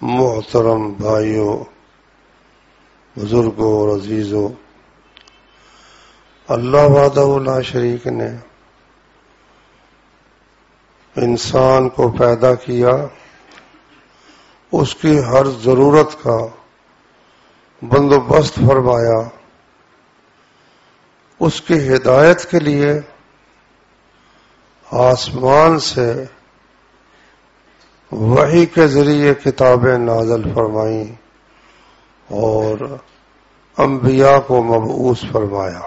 محترم بھائیوں، بزرگوں اور عزیزوں، اللہ وحدہ لا شریک نے انسان کو پیدا کیا، اس کی ہر ضرورت کا بندوبست فرمایا، اس کی ہدایت کے لیے آسمان سے وحی کے ذریعے کتابیں نازل فرمائیں اور انبیاء کو مبعوث فرمایا،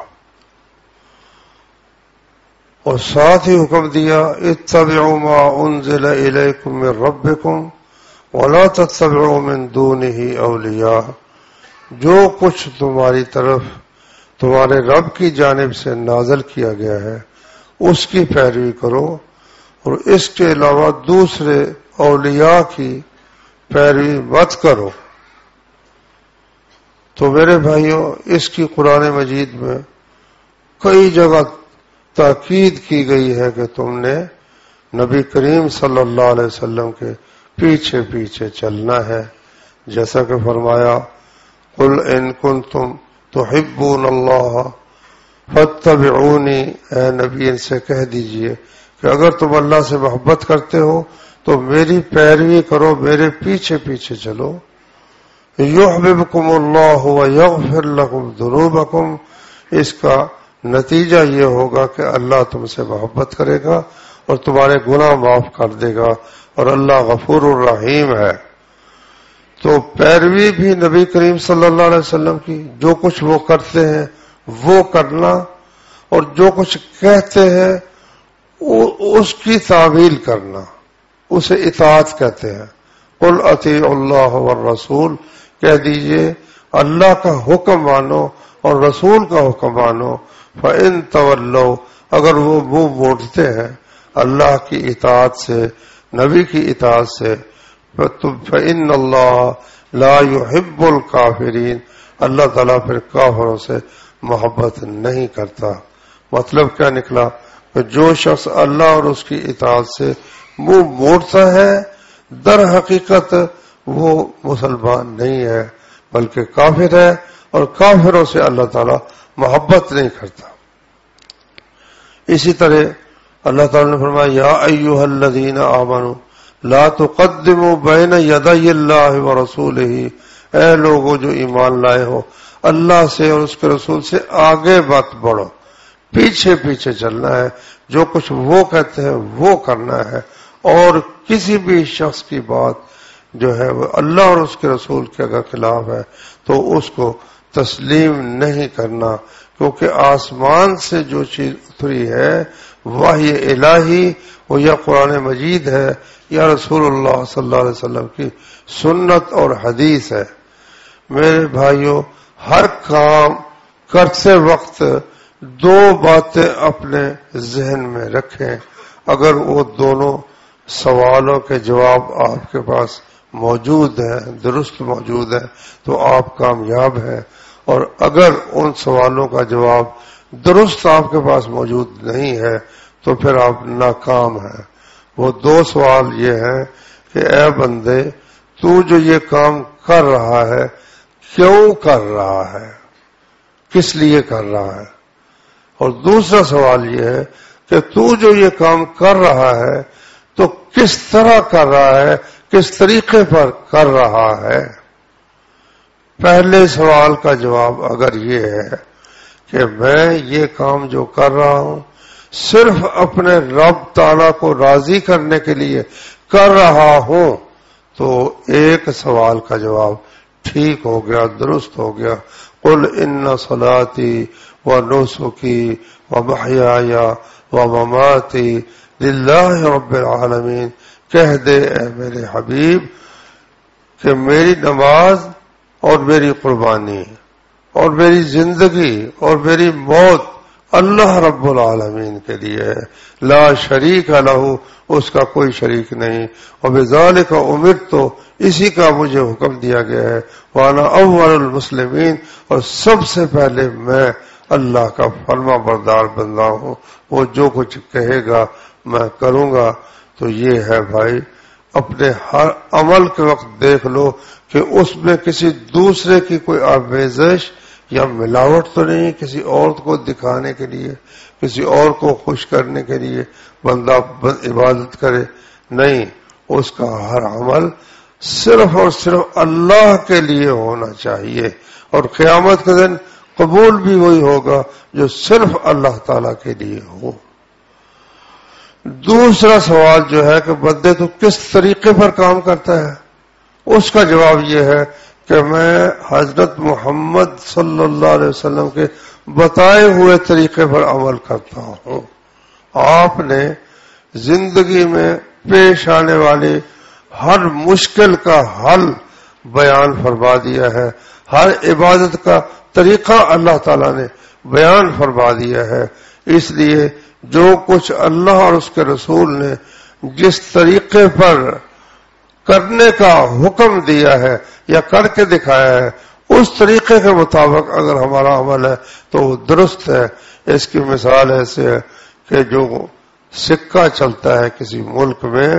اور ساتھ ہی حکم دیا اتبعوا ما انزل الیکم من ربکم ولا تتبعوا من دونہ اولیاء، جو کچھ تمہاری طرف تمہارے رب کی جانب سے نازل کیا گیا ہے اس کی پیروی کرو، اور اس کے علاوہ دوسرے اولیاء کی پیروی مت کرو۔ تو میرے بھائیوں، اس کی قرآن مجید میں کئی جگہ تاکید کی گئی ہے کہ تم نے نبی کریم صلی اللہ علیہ وسلم کے پیچھے پیچھے چلنا ہے، جیسا کہ فرمایا قل ان کنتم تحبون اللہ فاتبعونی، اے نبی ان سے کہہ دیجئے کہ اگر تم اللہ سے محبت کرتے ہو تو میری پیروی کرو، میرے پیچھے پیچھے چلو۔ یحببکم اللہ ویغفر لکم ذنوبکم، اس کا نتیجہ یہ ہوگا کہ اللہ تم سے محبت کرے گا اور تمہارے گناہ معاف کر دے گا، اور اللہ غفور الرحیم ہے۔ تو پیروی بھی نبی کریم صلی اللہ علیہ وسلم کی، جو کچھ وہ کرتے ہیں وہ کرنا، اور جو کچھ کہتے ہیں اس کی تعمیل کرنا، اسے اطاعت کہتے ہیں۔ قل اطیعوا اللہ والرسول، کہہ دیجئے اللہ کا حکم مانو اور رسول کا حکم مانو۔ فإن تولوا، اگر وہ منہ موڑتے ہیں اللہ کی اطاعت سے، نبی کی اطاعت سے، فإن اللہ لا يحب الکافرین، اللہ تعالیٰ پھر کافروں سے محبت نہیں کرتا۔ مطلب کیا نکلا کہ جو شخص اللہ اور اس کی اطاعت سے منہ موڑتا ہے در حقیقت وہ مسلمان نہیں ہے بلکہ کافر ہے، اور کافروں سے اللہ تعالیٰ محبت نہیں کرتا۔ اسی طرح اللہ تعالیٰ نے فرمایا یا ایھا الذین آمنوا لا تقدموا بین یدی اللہ ورسولہ، اے لوگوں جو ایمان لائے ہو، اللہ سے اور اس کے رسول سے آگے مت بڑھو، پیچھے پیچھے چلنا ہے، جو کچھ وہ کہتے ہیں وہ کرنا ہے، اور کسی بھی شخص کی بات جو ہے وہ اللہ اور اس کے رسول کے اگر خلاف ہے تو اس کو تسلیم نہیں کرنا، کیونکہ آسمان سے جو چیز اتری ہے وحی الہی، وہ یا قرآن مجید ہے یا رسول اللہ صلی اللہ علیہ وسلم کی سنت اور حدیث ہے۔ میرے بھائیوں، ہر کام کرتے وقت دو باتیں اپنے ذہن میں رکھیں، اگر وہ دونوں سوالوں کے جواب آپ کے پاس موجود ہیں، درست موجود ہیں، تو آپ کامیاب ہیں، اور اگر ان سوالوں کا جواب درست آپ کے پاس موجود نہیں ہے تو پھر آپ ناکام ہیں۔ وہ دو سوال یہ ہیں کہ اے بندے، تو جو یہ کام کر رہا ہے کیوں کر رہا ہے، کس لیے کر رہا ہے، اور دوسرا سوال یہ ہے کہ تو جو یہ کام کر رہا ہے تو کس طرح کر رہا ہے، کس طریقے پر کر رہا ہے۔ پہلے سوال کا جواب اگر یہ ہے کہ میں یہ کام جو کر رہا ہوں صرف اپنے رب تعالیٰ کو راضی کرنے کے لیے کر رہا ہوں، تو ایک سوال کا جواب ٹھیک ہو گیا، درست ہو گیا۔ قل ان صلاتی ونسکی ومحیای ومماتی للہ رب العالمین، کہہ دے اے میرے حبیب کہ میری نماز اور میری قربانی اور میری زندگی اور میری موت اللہ رب العالمین کے لیے ہے، لا شریک لہ، اس کا کوئی شریک نہیں، وبذالک امرت، اسی کا مجھے حکم دیا گیا ہے، وانا اول المسلمین، اور سب سے پہلے میں اللہ کا فرما بردار بندہ ہوں، وہ جو کچھ کہے گا میں کروں گا۔ تو یہ ہے بھائی اپنے ہر عمل کے وقت دیکھ لو کہ اس میں کسی دوسرے کی کوئی آمیزش یا ملاوٹ تو نہیں، کسی اور کو دکھانے کے لیے، کسی اور کو خوش کرنے کے لیے بندہ عبادت کرے، نہیں، اس کا ہر عمل صرف اور صرف اللہ کے لیے ہونا چاہیے، اور قیامت کے دن قبول بھی وہی ہوگا جو صرف اللہ تعالی کے لیے ہو۔ دوسرا سوال جو ہے کہ بندے تو کس طریقے پر کام کرتا ہے، اس کا جواب یہ ہے کہ میں حضرت محمد صلی اللہ علیہ وسلم کے بتائے ہوئے طریقے پر عمل کرتا ہوں۔ آپ نے زندگی میں پیش آنے والی ہر مشکل کا حل بیان فرما دیا ہے، ہر عبادت کا طریقہ اللہ تعالیٰ نے بیان فرما دیا ہے۔ اس لیے جو کچھ اللہ اور اس کے رسول نے جس طریقے پر کرنے کا حکم دیا ہے یا کر کے دکھایا ہے، اس طریقے کے مطابق اگر ہمارا عمل ہے تو وہ درست ہے۔ اس کی مثال ایسے ہے کہ جو سکہ چلتا ہے کسی ملک میں،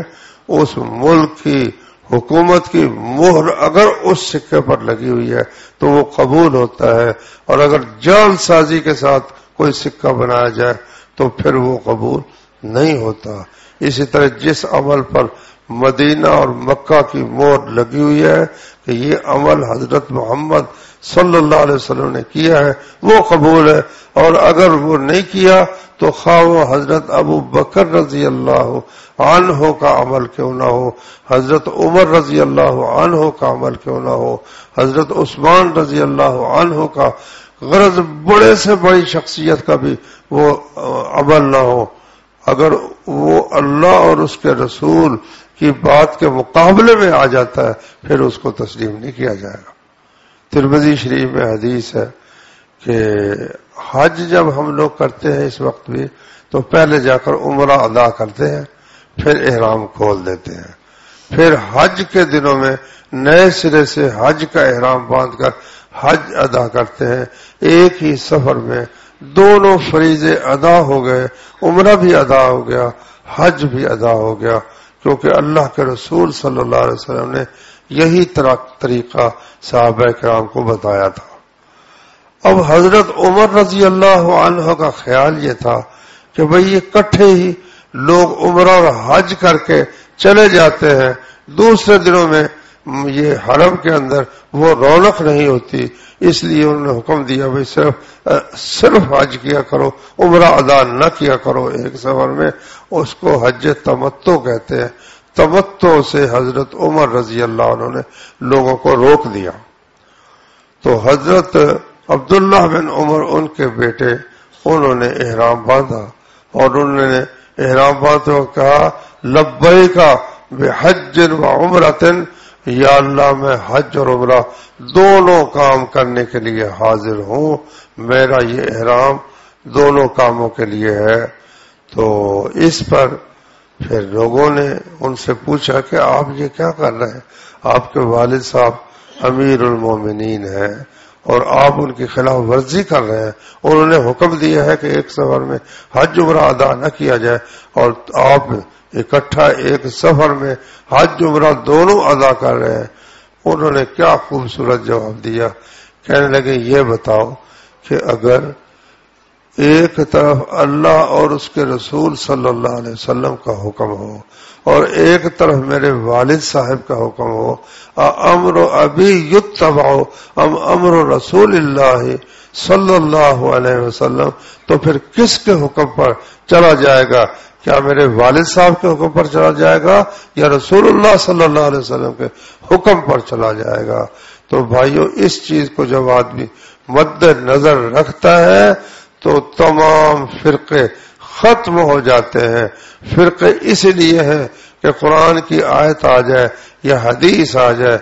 اس ملک کی حکومت کی مہر اگر اس سکے پر لگی ہوئی ہے تو وہ قبول ہوتا ہے، اور اگر جعل سازی کے ساتھ کوئی سکہ بنایا جائے تو پھر وہ قبول نہیں ہوتا۔ اسی طرح جس عمل پر مدینہ اور مکہ کی مہر لگی ہوئی ہے کہ یہ عمل حضرت محمد صلی اللہ علیہ وسلم نے کیا ہے، وہ قبول ہے، اور اگر وہ نہیں کیا تو خواہ وہ حضرت ابو بکر رضی اللہ عنہ کا عمل کیوں نہ ہو، حضرت عمر رضی اللہ عنہ کا عمل کیوں نہ ہو، حضرت عثمان رضی اللہ عنہ کا، غرض بڑے سے بڑی شخصیت کا بھی وہ عمل نہ ہو، اگر وہ اللہ اور اس کے رسول کی بات کے مقابلے میں آ جاتا ہے پھر اس کو تسلیم نہیں کیا جائے گا۔ ترمذی شریف میں حدیث ہے کہ حج جب ہم لوگ کرتے ہیں اس وقت بھی تو پہلے جا کر عمرہ ادا کرتے ہیں، پھر احرام کھول دیتے ہیں، پھر حج کے دنوں میں نئے سرے سے حج کا احرام باندھ کر حج ادا کرتے ہیں۔ ایک ہی سفر میں دونوں فریضے ادا ہو گئے، عمرہ بھی ادا ہو گیا، حج بھی ادا ہو گیا، کیونکہ اللہ کے رسول صلی اللہ علیہ وسلم نے یہی طریقہ صحابہ کرام کو بتایا تھا۔ اب حضرت عمر رضی اللہ عنہ کا خیال یہ تھا کہ بھئی یہ کٹھے ہی لوگ عمرہ اور حج کر کے چلے جاتے ہیں، دوسرے دنوں میں یہ حرم کے اندر وہ رونق نہیں ہوتی، اس لیے انہوں نے حکم دیا بھئی صرف حج کیا کرو، عمرہ ادا نہ کیا کرو ایک سفر میں۔ اس کو حج تمتع کہتے ہیں۔ تمتع سے حضرت عمر رضی اللہ عنہ نے لوگوں کو روک دیا، تو حضرت عبداللہ بن عمر ان کے بیٹے، انہوں نے احرام باندھا، اور انہوں نے احرام باندھتے وقت کہا لبیک بحج و عمرۃ، یا اللہ میں حج اور عمرہ دونوں کام کرنے کے لیے حاضر ہوں، میرا یہ احرام دونوں کاموں کے لیے ہے۔ تو اس پر پھر لوگوں نے ان سے پوچھا کہ آپ یہ کیا کر رہے ہیں، آپ کے والد صاحب امیر المومنین ہیں اور آپ ان کی خلاف ورزی کر رہے ہیں، انہوں نے حکم دیا ہے کہ ایک سفر میں حج عمرہ ادا نہ کیا جائے، اور آپ اکٹھا ایک سفر میں حج عمرہ دونوں ادا کر رہے ہیں۔ انہوں نے کیا خوبصورت جواب دیا، کہنے لگے یہ بتاؤ کہ اگر ایک طرف اللہ اور اس کے رسول صلی اللہ علیہ وسلم کا حکم ہو اور ایک طرف میرے والد صاحب کا حکم ہو، امر ابی یتبع ام امر رسول اللہ صلی اللہ علیہ وسلم، تو پھر کس کے حکم پر چلا جائے گا؟ کیا میرے والد صاحب کے حکم پر چلا جائے گا یا رسول اللہ صلی اللہ علیہ وسلم کے حکم پر چلا جائے گا؟ تو بھائیو، اس چیز کو جب آدمی مد نظر رکھتا ہے تو تمام فرقے ختم ہو جاتے ہیں۔ فرقے اس لیے ہیں کہ قرآن کی آیت آ جائے یا حدیث آ جائے،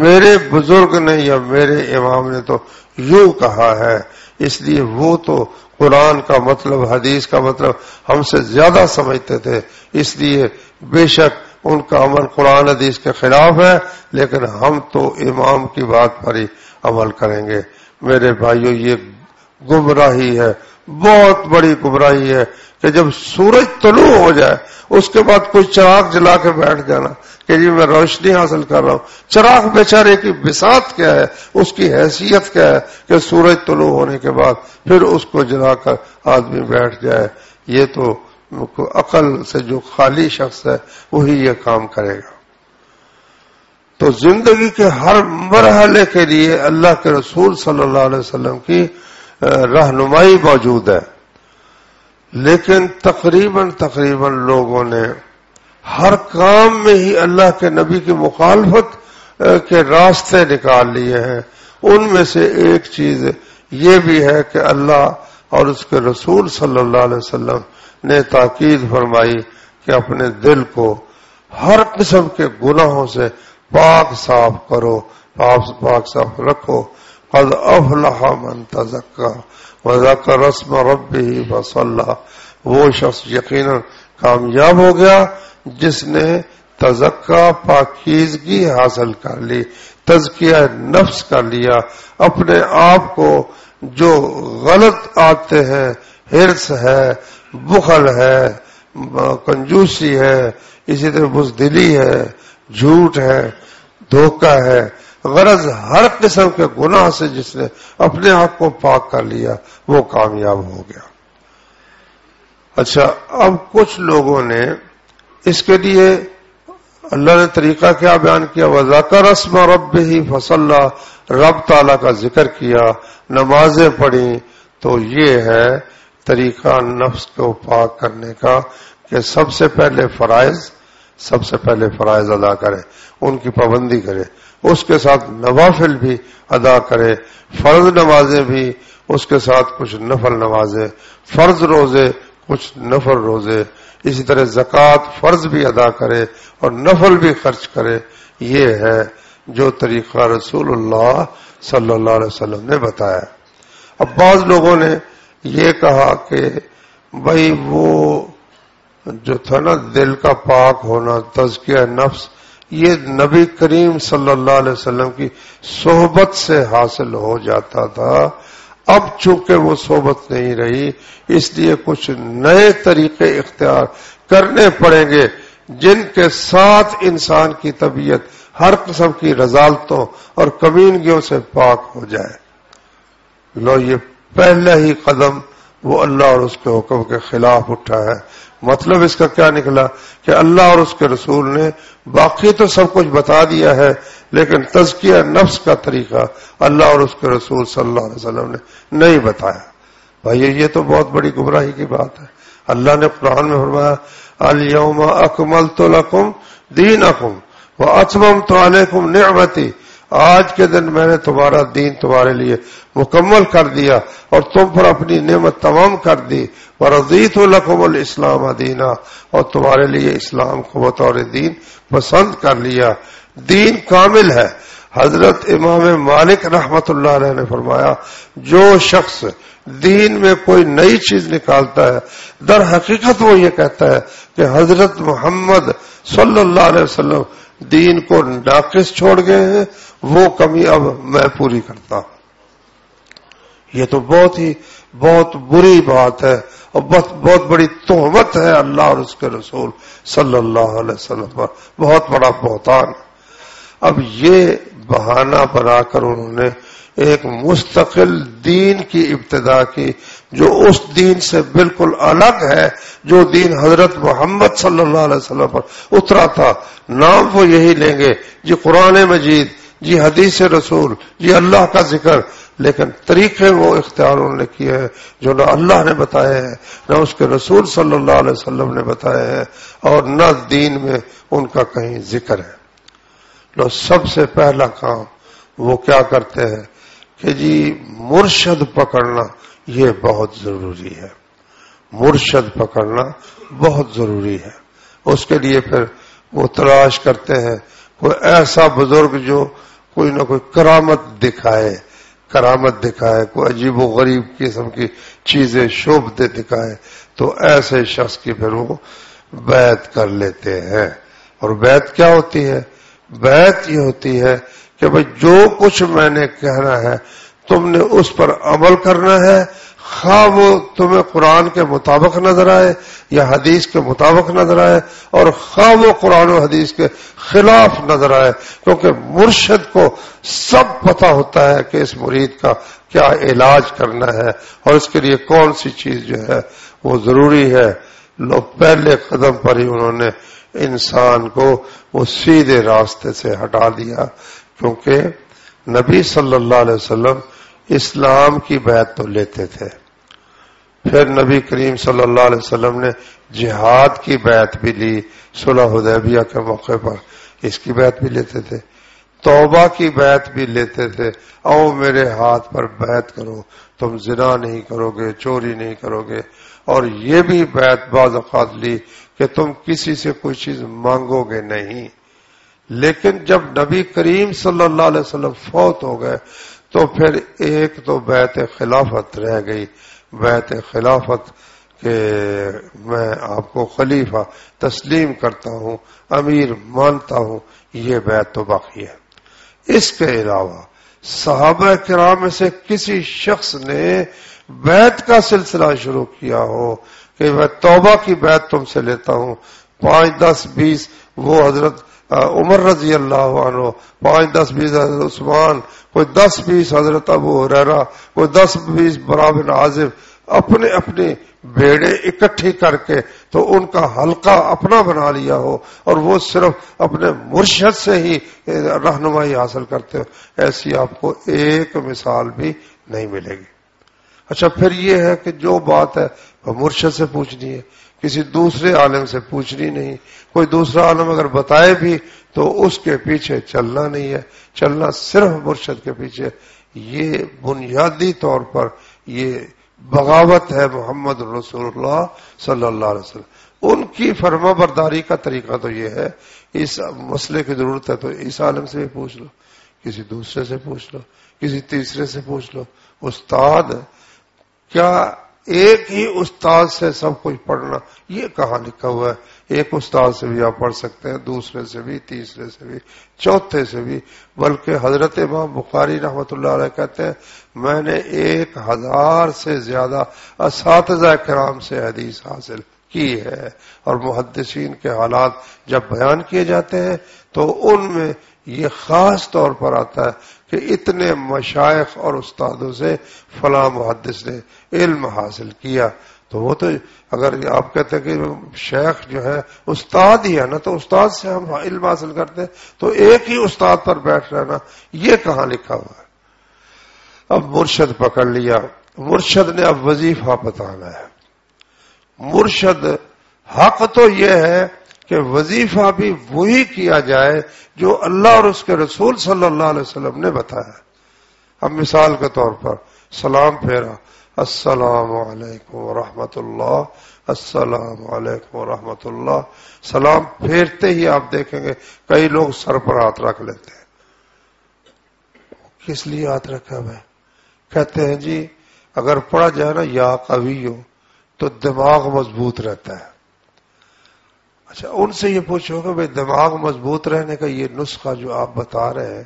میرے بزرگ نے یا میرے امام نے تو یوں کہا ہے، اس لیے وہ تو قرآن کا مطلب، حدیث کا مطلب ہم سے زیادہ سمجھتے تھے، اس لیے بے شک ان کا عمل قرآن حدیث کے خلاف ہے، لیکن ہم تو امام کی بات پر ہی عمل کریں گے۔ میرے بھائیو، یہ گمراہی ہے، بہت بڑی گمراہی ہے کہ جب سورج طلوع ہو جائے اس کے بعد کوئی چراغ جلا کے بیٹھ جانا کہ جی میں روشنی حاصل کر رہا ہوں. چراغ بیچارے کی بساط کیا ہے، اس کی حیثیت کیا ہے کہ سورج طلوع ہونے کے بعد پھر اس کو جلا کر آدمی بیٹھ جائے. یہ تو عقل سے جو خالی شخص ہے وہی یہ کام کرے گا. تو زندگی کے ہر مرحلے کے لیے اللہ کے رسول صلی اللہ علیہ وسلم کی رہنمائی موجود ہے. لیکن تقریباً لوگوں نے ہر کام میں ہی اللہ کے نبی کی مخالفت کے راستے نکال لیے ہیں. ان میں سے ایک چیز یہ بھی ہے کہ اللہ اور اس کے رسول صلی اللہ علیہ وسلم نے تاکید فرمائی کہ اپنے دل کو ہر قسم کے گناہوں سے پاک صاف کرو، پاک صاف رکھو. قد افلح من تزکا وذکر اسم ربہ فصلی. وہ شخص یقیناً کامیاب ہو گیا جس نے تزکا، پاکیزگی حاصل کر لی، تزکیہ نفس کر لیا. اپنے آپ کو جو غلط عادتیں ہیں، حرص ہے، بخل ہے، کنجوسی ہے، اسی طرح بزدلی ہے، جھوٹ ہے، دھوکہ ہے، غرض ہر قسم کے گناہ سے جس نے اپنے آپ کو پاک کر لیا وہ کامیاب ہو گیا. اچھا، اب کچھ لوگوں نے اس کے لیے اللہ نے طریقہ کیا بیان کیا؟ وَذَكَرَ اسْمَ رَبِّهِ فَصَلَّى. رب تعالیٰ کا ذکر کیا، نمازیں پڑھیں. تو یہ ہے طریقہ نفس کو پاک کرنے کا کہ سب سے پہلے فرائض ادا کرے، ان کی پابندی کرے، اس کے ساتھ نوافل بھی ادا کرے، فرض نمازیں بھی، اس کے ساتھ کچھ نفل نمازیں، فرض روزے، کچھ نفل روزے، اسی طرح زکوٰۃ فرض بھی ادا کرے اور نفل بھی خرچ کرے. یہ ہے جو طریقہ رسول اللہ صلی اللہ علیہ وسلم نے بتایا. اب بعض لوگوں نے یہ کہا کہ بھائی وہ جو تھا نا دل کا پاک ہونا، تزکیہ نفس، یہ نبی کریم صلی اللہ علیہ وسلم کی صحبت سے حاصل ہو جاتا تھا. اب چونکہ وہ صحبت نہیں رہی، اس لیے کچھ نئے طریقے اختیار کرنے پڑیں گے جن کے ساتھ انسان کی طبیعت ہر قسم کی رذالتوں اور کمینگیوں سے پاک ہو جائے. لو، یہ پہلا ہی قدم وہ اللہ اور اس کے حکم کے خلاف اٹھا ہے. مطلب اس کا کیا نکلا کہ اللہ اور اس کے رسول نے باقی تو سب کچھ بتا دیا ہے، لیکن تزکیہ نفس کا طریقہ اللہ اور اس کے رسول صلی اللہ علیہ وسلم نے نہیں بتایا. بھائی یہ تو بہت بڑی گمراہی کی بات ہے. اللہ نے قرآن میں فرمایا الیوم اکملت لکم دینکم واتممت علیکم نعمتی. آج کے دن میں نے تمہارا دین تمہارے لیے مکمل کر دیا اور تم پر اپنی نعمت تمام کر دی. ورضیت لکم الاسلام دینا، اور تمہارے لیے اسلام کو بطور دین پسند کر لیا. دین کامل ہے. حضرت امام مالک رحمت اللہ علیہ نے فرمایا جو شخص دین میں کوئی نئی چیز نکالتا ہے در حقیقت وہ یہ کہتا ہے کہ حضرت محمد صلی اللہ علیہ وسلم دین کو ناقص چھوڑ گئے ہیں، وہ کمی اب میں پوری کرتا ہوں. یہ تو بہت بری بات ہے اور بہت بڑی تہمت ہے اللہ اور اس کے رسول صلی اللہ علیہ وسلم پر، بہت بڑا بہتان. اب یہ بہانہ بنا کر انہوں نے ایک مستقل دین کی ابتدا کی جو اس دین سے بالکل الگ ہے جو دین حضرت محمد صلی اللہ علیہ وسلم پر اترا تھا. نام وہ یہی لیں گے جی قرآن مجید، جی حدیث رسول، جی اللہ کا ذکر، لیکن طریقے وہ اختیار انہوں نے کیے ہیں جو نہ اللہ نے بتائے ہیں، نہ اس کے رسول صلی اللہ علیہ وسلم نے بتائے ہیں، اور نہ دین میں ان کا کہیں ذکر ہے. لو، سب سے پہلا کام وہ کیا کرتے ہیں کہ جی مرشد پکڑنا یہ بہت ضروری ہے. مرشد پکڑنا بہت ضروری ہے. اس کے لیے پھر وہ تلاش کرتے ہیں کوئی ایسا بزرگ جو کوئی نہ کوئی کرامت دکھائے، کوئی عجیب و غریب قسم کی چیزیں شوبھتے دکھائے، تو ایسے شخص کی پھر وہ بیعت کر لیتے ہیں. اور بیعت کیا ہوتی ہے؟ بیعت یہ ہوتی ہے کہ بھئی جو کچھ میں نے کہنا ہے تم نے اس پر عمل کرنا ہے، خواہ وہ تمہیں قرآن کے مطابق نظر آئے یا حدیث کے مطابق نظر آئے، اور خواہ وہ قرآن و حدیث کے خلاف نظر آئے، کیونکہ مرشد کو سب پتہ ہوتا ہے کہ اس مرید کا کیا علاج کرنا ہے اور اس کے لیے کون سی چیز جو ہے وہ ضروری ہے۔ لوگ پہلے قدم پر ہی انہوں نے انسان کو وہ سیدھے راستے سے ہٹا دیا، کیونکہ نبی صلی اللہ علیہ وسلم اسلام کی بیعت تو لیتے تھے، پھر نبی کریم صلی اللہ علیہ وسلم نے جہاد کی بیعت بھی لی، صلح حدیبیہ کے موقع پر اس کی بیعت بھی لیتے تھے، توبہ کی بیعت بھی لیتے تھے، او میرے ہاتھ پر بیعت کرو، تم زنا نہیں کرو گے، چوری نہیں کرو گے، اور یہ بھی بیعت بعض اوقات لی کہ تم کسی سے کوئی چیز مانگو گے نہیں۔ لیکن جب نبی کریم صلی اللہ علیہ وسلم فوت ہو گئے تو پھر ایک تو بیعت خلافت رہ گئی، بیعت خلافت کہ میں آپ کو خلیفہ تسلیم کرتا ہوں، امیر مانتا ہوں، یہ بیعت تو باقی ہے۔ اس کے علاوہ صحابہ کرام میں سے کسی شخص نے بیعت کا سلسلہ شروع کیا ہو کہ میں توبہ کی بیعت تم سے لیتا ہوں، 5 10 20 وہ حضرت عمر رضی اللہ عنہ، 5 10 20 حضرت عثمان، کوئی 10 20 حضرت ابو ہریرہ، کوئی 10 20 برا بن عازب، اپنے اپنے بیڑے اکٹھی کر کے تو ان کا حلقہ اپنا بنا لیا ہو اور وہ صرف اپنے مرشد سے ہی رہنمائی حاصل کرتے ہو، ایسی آپ کو ایک مثال بھی نہیں ملے گی۔ اچھا، پھر یہ ہے کہ جو بات ہے وہ مرشد سے پوچھنی ہے، کسی دوسرے عالم سے پوچھنی نہیں، کوئی دوسرا عالم اگر بتائے بھی تو اس کے پیچھے چلنا نہیں ہے، چلنا صرف مرشد کے پیچھے۔ یہ بنیادی طور پر یہ بغاوت ہے محمد رسول اللہ صلی اللہ علیہ وسلم۔ ان کی فرما برداری کا طریقہ تو یہ ہے، اس مسئلے کی ضرورت ہے تو اس عالم سے بھی پوچھ لو، کسی دوسرے سے پوچھ لو، کسی تیسرے سے پوچھ لو۔ استاد کیا ایک ہی استاد سے سب کچھ پڑھنا، یہ کہاں لکھا ہوا ہے؟ ایک استاد سے بھی آپ پڑھ سکتے ہیں، دوسرے سے بھی، تیسرے سے بھی، چوتھے سے بھی، بلکہ حضرت امام بخاری رحمۃ اللہ علیہ کہتے ہیں میں نے 1000 سے زیادہ اساتذہ کرام سے حدیث حاصل کی ہے، اور محدثین کے حالات جب بیان کیے جاتے ہیں تو ان میں یہ خاص طور پر آتا ہے کہ اتنے مشائخ اور استادوں سے فلاں محدث نے علم حاصل کیا، تو وہ تو اگر آپ کہتے ہیں کہ شیخ جو ہے استاد ہی ہے نا، تو استاد سے ہم علم حاصل کرتے ہیں، تو ایک ہی استاد پر بیٹھ رہنا یہ کہاں لکھا ہوا ہے؟ اب مرشد پکڑ لیا، مرشد نے اب وظیفہ بتانا ہے۔ مرشد حق تو یہ ہے کہ وظیفہ بھی وہی کیا جائے جو اللہ اور اس کے رسول صلی اللہ علیہ وسلم نے بتایا۔ اب مثال کے طور پر سلام پھیرا، السلام علیکم ورحمۃ اللہ، السلام علیکم ورحمۃ اللہ، سلام پھیرتے ہی آپ دیکھیں گے کئی لوگ سر پر ہاتھ رکھ لیتے ہیں۔ کس لیے ہاتھ رکھا ہے؟ کہتے ہیں جی اگر پڑھا جائے نا یا قوی ہو تو دماغ مضبوط رہتا ہے۔ اچھا، ان سے یہ پوچھو کہ بھئی دماغ مضبوط رہنے کا یہ نسخہ جو آپ بتا رہے ہیں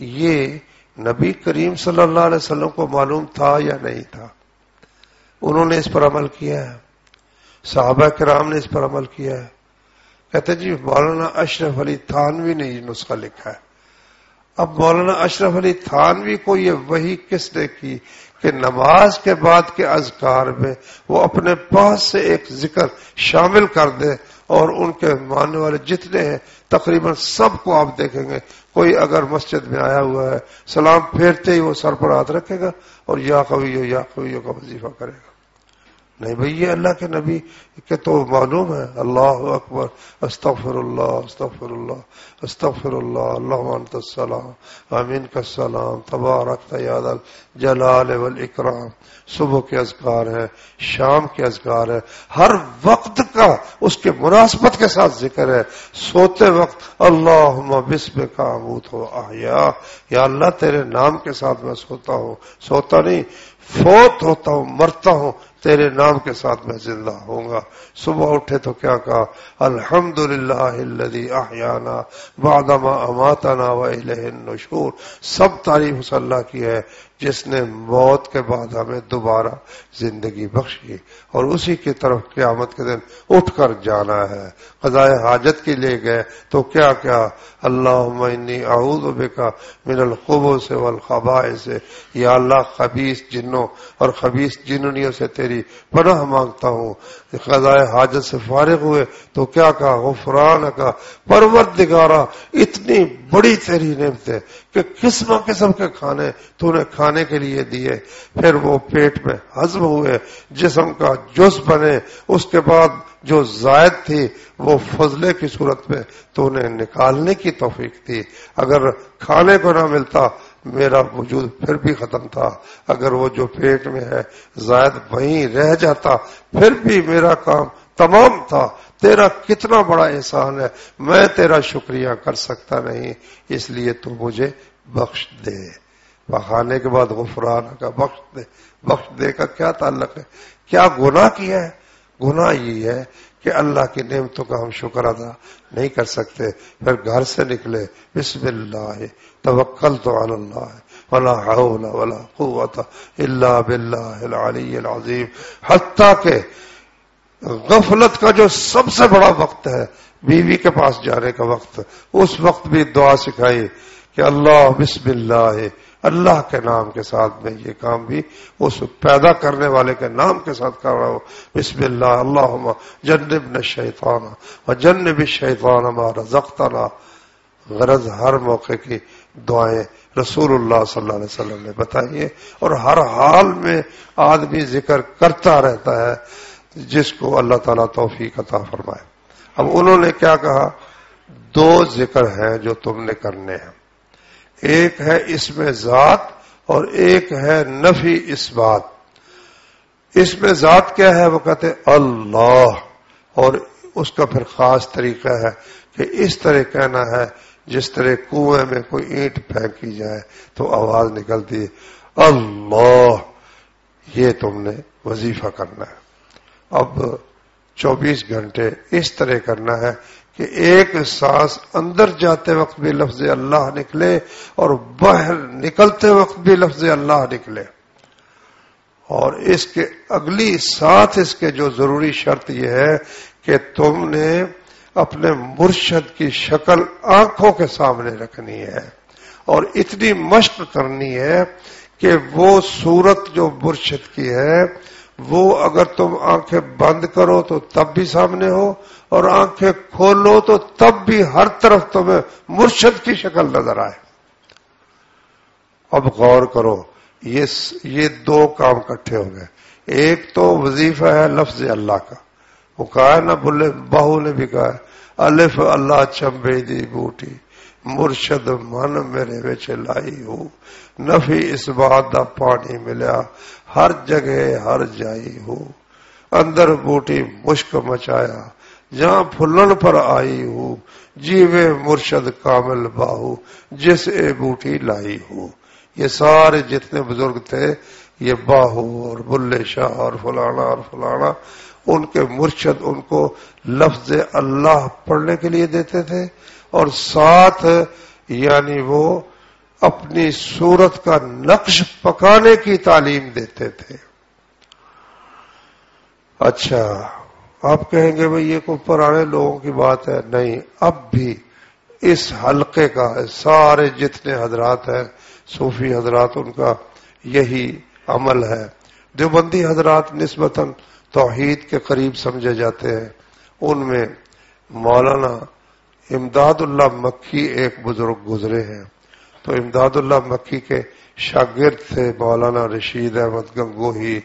یہ نبی کریم صلی اللہ علیہ وسلم کو معلوم تھا یا نہیں تھا؟ انہوں نے اس پر عمل کیا ہے، صحابہ کرام نے اس پر عمل کیا ہے۔ کہتے جی مولانا اشرف علی تھانوی نے یہ نسخہ لکھا ہے۔ اب مولانا اشرف علی تھانوی کو یہ وحی کس نے کی کہ نماز کے بعد کے اذکار میں وہ اپنے پاس سے ایک ذکر شامل کر دے، اور ان کے ماننے والے جتنے ہیں تقریباً سب کو آپ دیکھیں گے کوئی اگر مسجد میں آیا ہوا ہے سلام پھیرتے ہی وہ سر پر ہاتھ رکھے گا اور یا قویو کا وظیفہ کرے گا۔ نہیں بھئی، یہ اللہ کے نبی کے تو معلوم ہے، اللہ اکبر، استغفر اللہ استغفر اللہ استغفر اللہ، اللہم انت السلام ومنک السلام تبارکت یا ذا الجلال والاکرام۔ صبح کے اذکار ہے، شام کے اذکار ہے، ہر وقت کا اس کے مناسبت کے ساتھ ذکر ہے۔ سوتے وقت اللہم بسمک اموت و احیا، یا اللہ تیرے نام کے ساتھ میں سوتا نہیں، فوت ہوتا ہوں، مرتا ہوں، تیرے نام کے ساتھ میں زندہ ہوں گا۔ صبح اٹھے تو کیا کہا؟ الحمدللہ الذی احیانا بعدما اماتنا والیہ النشور۔ سب تعریف اس اللہ کی ہے جس نے موت کے بعد ہمیں دوبارہ زندگی بخشی اور اسی کی طرف قیامت کے دن اٹھ کر جانا ہے. قضائے حاجت کے لیے گئے تو کیا کیا؟ اللہم انی اعوذ بک من الخبث والخبائث، یا اللہ خبیث جنوں اور خبیث جنونیوں سے تیری پناہ مانگتا ہوں. قضائے حاجت سے فارغ ہوئے تو کیا کہا؟ غفرانک، پروردگارا اتنی بڑی تیری نعمت ہے کہ قسم قسم کے کھانے تو نے کھانے کے لیے دیے، پھر وہ پیٹ میں ہضم ہوئے، جسم کا جز بنے، اس کے بعد جو زائد تھی وہ فضلے کی صورت میں تو نے نکالنے کی توفیق تھی. اگر کھانے کو نہ ملتا میرا وجود پھر بھی ختم تھا، اگر وہ جو پیٹ میں ہے زائد وہیں رہ جاتا پھر بھی میرا کام تمام تھا. تیرا کتنا بڑا احسان ہے، میں تیرا شکریہ کر سکتا نہیں، اس لیے تو مجھے بخش دے. کھانے کے بعد غفران کا بخش دے کا کیا تعلق ہے؟ کیا گناہ کیا ہے؟ گناہ یہ ہے کہ اللہ کی نعمتوں کا ہم شکر ادا نہیں کر سکتے. پھر گھر سے نکلے بسم اللہ توکلت علی اللہ ولا حول ولا قوت الا باللہ العلی العظیم، حتیٰ کہ غفلت کا جو سب سے بڑا وقت ہے بیوی کے پاس جانے کا وقت، اس وقت بھی دعا سکھائی کہ اللہ بسم اللہ، اللہ کے نام کے ساتھ میں یہ کام بھی اس پیدا کرنے والے کے نام کے ساتھ کر رہا ہوں. بسم اللہ اللہم جنبنا الشیطان وجنب الشیطان ما رزقتنا. غرض ہر موقع کی دعائیں رسول اللہ صلی اللہ علیہ وسلم نے بتائی ہیں اور ہر حال میں آدمی ذکر کرتا رہتا ہے جس کو اللہ تعالیٰ توفیق عطا فرمائے. اب انہوں نے کیا کہا؟ دو ذکر ہیں جو تم نے کرنے ہیں، ایک ہے اسم ذات اور ایک ہے نفی اثبات. اسم ذات کیا ہے؟ وہ کہتے اللہ، اور اس کا پھر خاص طریقہ ہے کہ اس طرح کہنا ہے جس طرح کنویں میں کوئی اینٹ پھینکی جائے تو آواز نکلتی ہے اللہ. یہ تم نے وظیفہ کرنا ہے. اب 24 گھنٹے اس طرح کرنا ہے کہ ایک سانس اندر جاتے وقت بھی لفظ اللہ نکلے اور باہر نکلتے وقت بھی لفظ اللہ نکلے. اور اس کے اگلی ساتھ اس کے جو ضروری شرط یہ ہے کہ تم نے اپنے مرشد کی شکل آنکھوں کے سامنے رکھنی ہے اور اتنی مشق کرنی ہے کہ وہ صورت جو مرشد کی ہے وہ اگر تم آنکھیں بند کرو تو تب بھی سامنے ہو اور آنکھیں کھولو تو تب بھی ہر طرف تمہیں مرشد کی شکل نظر آئے. اب غور کرو، یہ دو کام اکٹھے ہو گئے. ایک تو وظیفہ ہے لفظ اللہ کا، وہ کہا ہے نا، بلے بہو نے بھی کہا ہے الف اللہ چمبے دی بوٹی مرشد من میرے وچ لائی ہو، نفی اس بات دا پانی ملیا ہر جگہ ہر جائی ہو، اندر بوٹی مشک مچایا جہاں پھلن پر آئی ہو، جیوے مرشد کامل باہو جس اے بوٹی لائی ہو. یہ سارے جتنے بزرگ تھے، یہ باہو اور بلے شاہ اور فلانا ان کے مرشد ان کو لفظ اللہ پڑھنے کے لیے دیتے تھے اور ساتھ یعنی وہ اپنی صورت کا نقش پکانے کی تعلیم دیتے تھے. اچھا آپ کہیں گے بھئی یہ کوئی پرانے لوگوں کی بات ہے. نہیں، اب بھی اس حلقے کا سارے جتنے حضرات ہیں صوفی حضرات، ان کا یہی عمل ہے. دیوبندی حضرات نسبتاً توحید کے قریب سمجھے جاتے ہیں. ان میں مولانا امداد اللہ مکی ایک بزرگ گزرے ہیں، تو امداد اللہ مکی کے شاگرد تھے مولانا رشید احمد گنگوہی،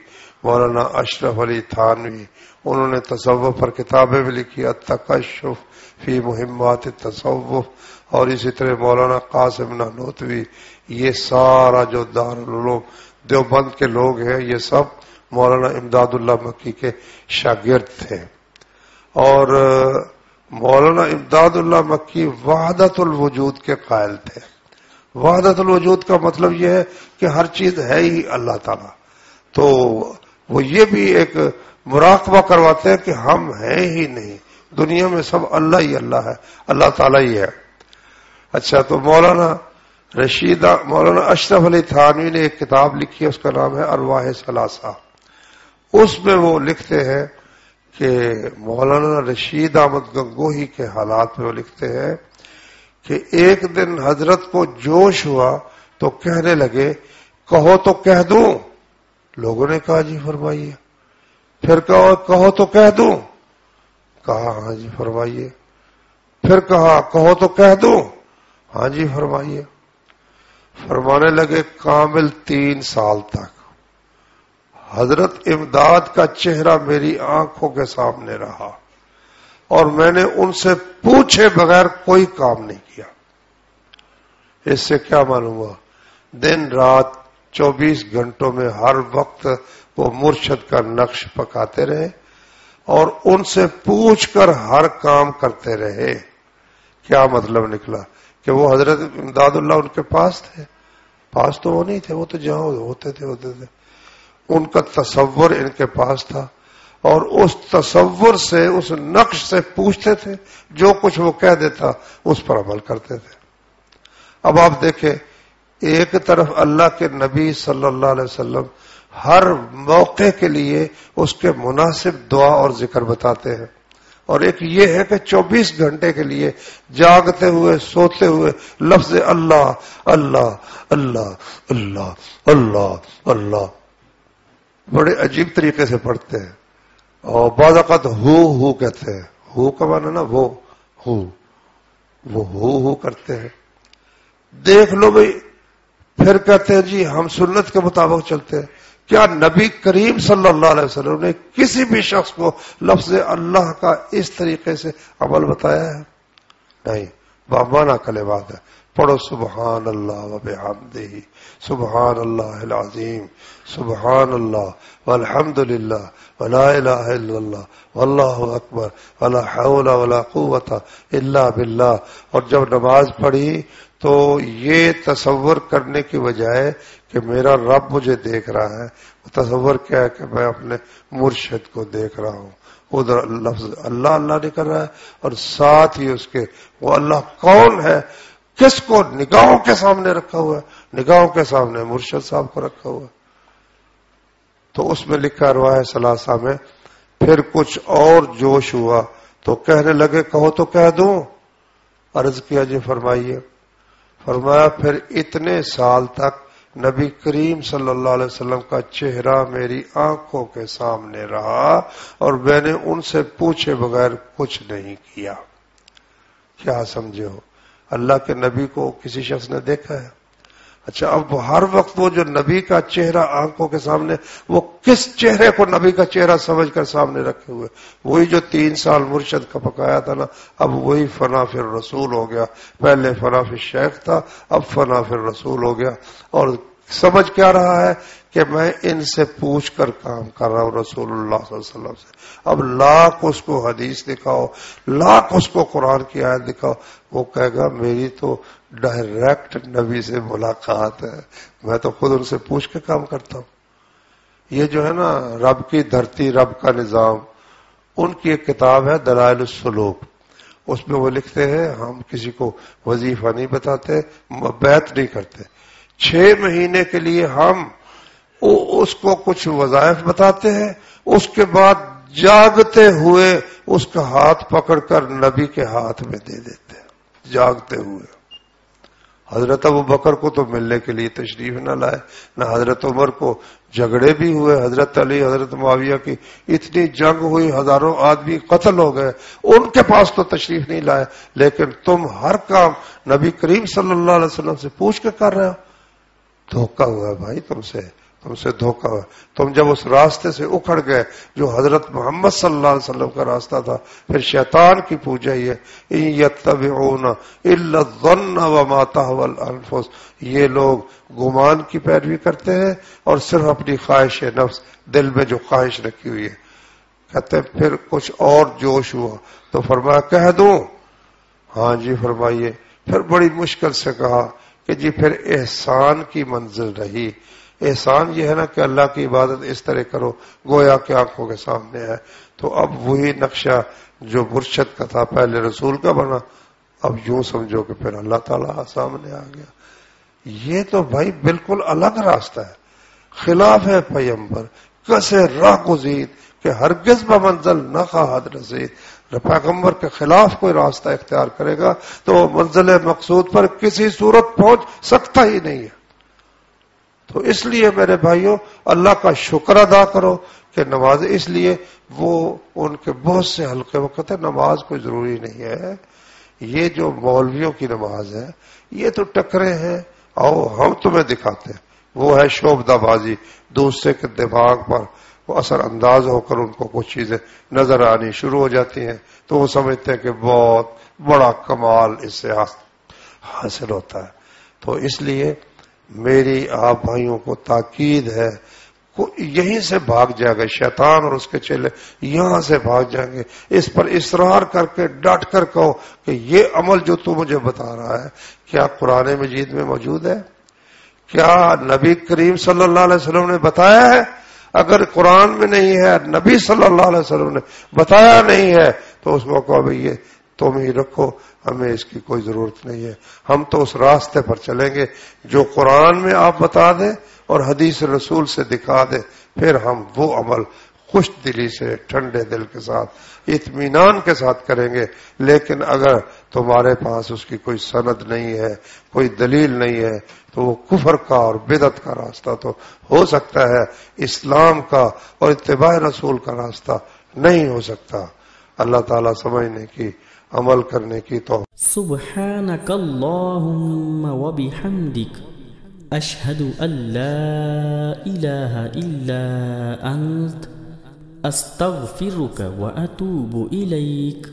مولانا اشرف علی تھانوی. انہوں نے تصوف پر کتابیں بھی لکھی، التکشف فی مہمات تصوف، اور اسی طرح مولانا قاسم نانوتوی. یہ سارا جو دارالعلوم دیوبند کے لوگ ہیں یہ سب مولانا امداد اللہ مکی کے شاگرد تھے. اور مولانا امداد اللہ مکی وحدت الوجود کے قائل تھے. وحدت الوجود کا مطلب یہ ہے کہ ہر چیز ہے ہی اللہ تعالیٰ. تو وہ یہ بھی ایک مراقبہ کرواتے ہیں کہ ہم ہیں ہی نہیں، دنیا میں سب اللہ ہی اللہ ہے، اللہ تعالیٰ ہی ہے. اچھا، تو مولانا رشیدہ مولانا اشرف علی تھانوی نے ایک کتاب لکھی ہے، اس کا نام ہے ارواح ثلاثہ. اس میں وہ لکھتے ہیں کہ مولانا رشید احمد گنگوہی کے حالات میں وہ لکھتے ہیں کہ ایک دن حضرت کو جوش ہوا تو کہنے لگے کہو تو کہہ دوں. لوگوں نے کہا جی فرمائیے. پھر کہو تو کہہ دوں. کہا ہاں جی فرمائیے. پھر کہا کہو تو کہہ دوں. ہاں جی فرمائیے. فرمانے لگے کامل 3 سال تک حضرت امداد کا چہرہ میری آنکھوں کے سامنے رہا اور میں نے ان سے پوچھے بغیر کوئی کام نہیں کیا. اس سے کیا معلوم ہوا؟ دن رات 24 گھنٹوں میں ہر وقت وہ مرشد کا نقش پکاتے رہے اور ان سے پوچھ کر ہر کام کرتے رہے. کیا مطلب نکلا؟ کہ وہ حضرت امداد اللہ ان کے پاس تھے؟ پاس تو وہ نہیں تھے، وہ تو جہاں ہوتے تھے. ان کا تصور ان کے پاس تھا اور اس تصور سے، اس نقش سے پوچھتے تھے، جو کچھ وہ کہہ دیتا اس پر عمل کرتے تھے. اب آپ دیکھیں، ایک طرف اللہ کے نبی صلی اللہ علیہ وسلم ہر موقع کے لیے اس کے مناسب دعا اور ذکر بتاتے ہیں، اور ایک یہ ہے کہ 24 گھنٹے کے لیے جاگتے ہوئے سوتے ہوئے لفظ اللہ اللہ اللہ اللہ اللہ اللہ بڑے عجیب طریقے سے پڑھتے ہیں. اور بعض اوقات ہو کہتے ہیں. ہو کا معنی نا وہ ہو کرتے ہیں. دیکھ لو بھئی. پھر کہتے ہیں جی ہم سنت کے مطابق چلتے ہیں. کیا نبی کریم صلی اللہ علیہ وسلم نے کسی بھی شخص کو لفظ اللہ کا اس طریقے سے عمل بتایا ہے؟ نہیں. بامانہ کلمات ہے. پڑھو سبحان اللہ و بحمدہ، سبحان اللہ العظیم، سبحان اللہ والحمد للہ ولا الہ الا اللہ واللہ اکبر ولا حول ولا قوت الا باللہ. اور جب نماز پڑھی تو یہ تصور کرنے کی بجائے کہ میرا رب مجھے دیکھ رہا ہے، وہ تصور کیا ہے کہ میں اپنے مرشد کو دیکھ رہا ہوں. ادھر لفظ اللہ اللہ نہیں کر رہا ہے اور ساتھ ہی اس کے وہ اللہ کون ہے، کس کو نگاہوں کے سامنے رکھا ہوا ہے؟ نگاہوں کے سامنے مرشد صاحب کو رکھا ہوا ہے. تو اس میں لکھا ارواح ثلاثہ میں پھر کچھ اور جوش ہوا تو کہنے لگے کہو تو کہہ دوں. عرض کیا جی فرمائیے. فرمایا پھر اتنے سال تک نبی کریم صلی اللہ علیہ وسلم کا چہرہ میری آنکھوں کے سامنے رہا اور میں نے ان سے پوچھے بغیر کچھ نہیں کیا. کیا سمجھے ہو؟ اللہ کے نبی کو کسی شخص نے دیکھا ہے؟ اچھا، اب ہر وقت وہ جو نبی کا چہرہ آنکھوں کے سامنے، وہ کس چہرے کو نبی کا چہرہ سمجھ کر سامنے رکھے ہوئے؟ وہی جو 3 سال مرشد کا پکایا تھا نا، اب وہی فنا فی الرسول ہو گیا. پہلے فنا فی الشیخ تھا، اب فنا فی الرسول ہو گیا. اور سمجھ کیا رہا ہے کہ میں ان سے پوچھ کر کام کر رہا ہوں رسول اللہ صلی اللہ علیہ وسلم سے. اب لاکھ اس کو حدیث دکھاؤ، لاکھ اس کو قرآن کی آیت دکھاؤ، وہ کہے گا میری تو ڈائریکٹ نبی سے ملاقات ہے، میں تو خود ان سے پوچھ کے کام کرتا ہوں. یہ جو ہے نا رب کی دھرتی، رب کا نظام، ان کی ایک کتاب ہے دلائل السلوک. اس میں وہ لکھتے ہیں ہم کسی کو وظیفہ نہیں بتاتے، بیعت نہیں کرتے. 6 مہینے کے لیے ہم اس کو کچھ وظائف بتاتے ہیں، اس کے بعد جاگتے ہوئے اس کا ہاتھ پکڑ کر نبی کے ہاتھ میں دے دیتے ہیں. جاگتے ہوئے حضرت ابو بکر کو تو ملنے کے لیے تشریف نہ لائے، نہ حضرت عمر کو. جھگڑے بھی ہوئے، حضرت علی حضرت معاویہ کی اتنی جنگ ہوئی، ہزاروں آدمی قتل ہو گئے، ان کے پاس تو تشریف نہیں لائے. لیکن تم ہر کام نبی کریم صلی اللہ علیہ وسلم سے پوچھ کے کر رہے ہو. دھوکہ ہوا بھائی، تم سے دھوکہ ہوا. تم جب اس راستے سے اکھڑ گئے جو حضرت محمد صلی اللہ علیہ وسلم کا راستہ تھا، پھر شیطان کی پوجا ہی ہے. ان یتبعون الا الظن وما تهوى الانفس. یہ لوگ گمان کی پیروی کرتے ہیں اور صرف اپنی خواہش نفس، دل میں جو خواہش رکھی ہوئی ہے. کہتے ہیں پھر کچھ اور جوش ہوا تو فرمایا کہہ دوں. ہاں جی فرمائیے. پھر بڑی مشکل سے کہا کہ جی پھر احسان کی منزل رہی. احسان یہ ہے نا کہ اللہ کی عبادت اس طرح کرو گویا کہ آنکھوں کے سامنے ہے. تو اب وہی نقشہ جو مرشد کا تھا پہلے رسول کا بنا، اب یوں سمجھو کہ پھر اللہ تعالیٰ سامنے آ گیا. یہ تو بھائی بالکل الگ راستہ ہے، خلاف ہے پیغمبر، کسے راہ گزید کہ ہرگز بمنزل نہ خواہد رسید. پیغمبر کے خلاف کوئی راستہ اختیار کرے گا تو وہ منزل مقصود پر کسی صورت پہنچ سکتا ہی نہیں ہے. تو اس لیے میرے بھائیوں اللہ کا شکر ادا کرو کہ نماز، اس لیے وہ ان کے بہت سے حلقے وقت ہے نماز کوئی ضروری نہیں ہے. یہ جو مولویوں کی نماز ہے یہ تو ٹکرے ہیں، آؤ ہم تمہیں دکھاتے ہیں. وہ ہے شعبدہ بازی، دوسرے کے دماغ پر وہ اثر انداز ہو کر ان کو کچھ چیزیں نظر آنی شروع ہو جاتی ہیں تو وہ سمجھتے ہیں کہ بہت بڑا کمال اس سے حاصل ہوتا ہے. تو اس لیے میری آپ بھائیوں کو تاکید ہے، یہیں سے بھاگ جائے گا شیطان اور اس کے چیلے، یہاں سے بھاگ جائیں گے. اس پر اصرار کر کے ڈٹ کر کہو کہ یہ عمل جو تو مجھے بتا رہا ہے کیا قرآن مجید میں موجود ہے؟ کیا نبی کریم صلی اللہ علیہ وسلم نے بتایا ہے؟ اگر قرآن میں نہیں ہے، نبی صلی اللہ علیہ وسلم نے بتایا نہیں ہے، تو اس کو کہو بھئی یہ تم ہی رکھو، ہمیں اس کی کوئی ضرورت نہیں ہے. ہم تو اس راستے پر چلیں گے جو قرآن میں آپ بتا دیں اور حدیث رسول سے دکھا دیں، پھر ہم وہ عمل خوش دلی سے، ٹھنڈے دل کے ساتھ، اطمینان کے ساتھ کریں گے. لیکن اگر تمہارے پاس اس کی کوئی سند نہیں ہے، کوئی دلیل نہیں ہے، تو وہ کفر کا اور بدعت کا راستہ تو ہو سکتا ہے، اسلام کا اور اتباع رسول کا راستہ نہیں ہو سکتا. اللہ تعالیٰ سمجھنے کی، عمل کرنے کی توفیق. سبحانك اللهم وبحمدك أشهد أن لا إله إلا أنت أستغفرك وأتوب إليك.